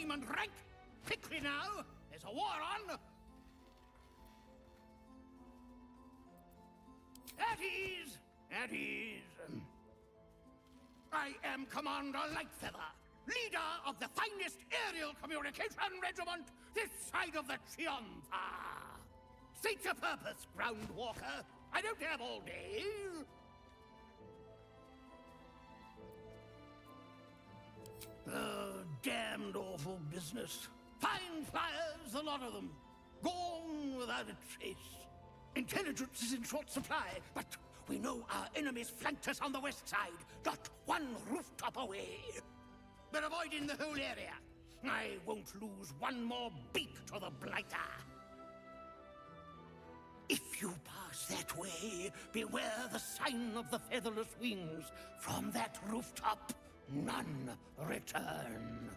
name and rank? Quickly now, there's a war on. At ease, at ease. I am Commander Lightfeather, leader of the finest aerial communication regiment this side of the Triumpha. State your purpose, Groundwalker. I don't have all day. Damned awful business. Fine flyers, a lot of them. Gone without a trace. Intelligence is in short supply, but we know our enemies flanked us on the west side, not one rooftop away. They're avoiding the whole area. I won't lose one more beak to the blighter. If you pass that way, beware the sign of the featherless wings. From that rooftop, none return.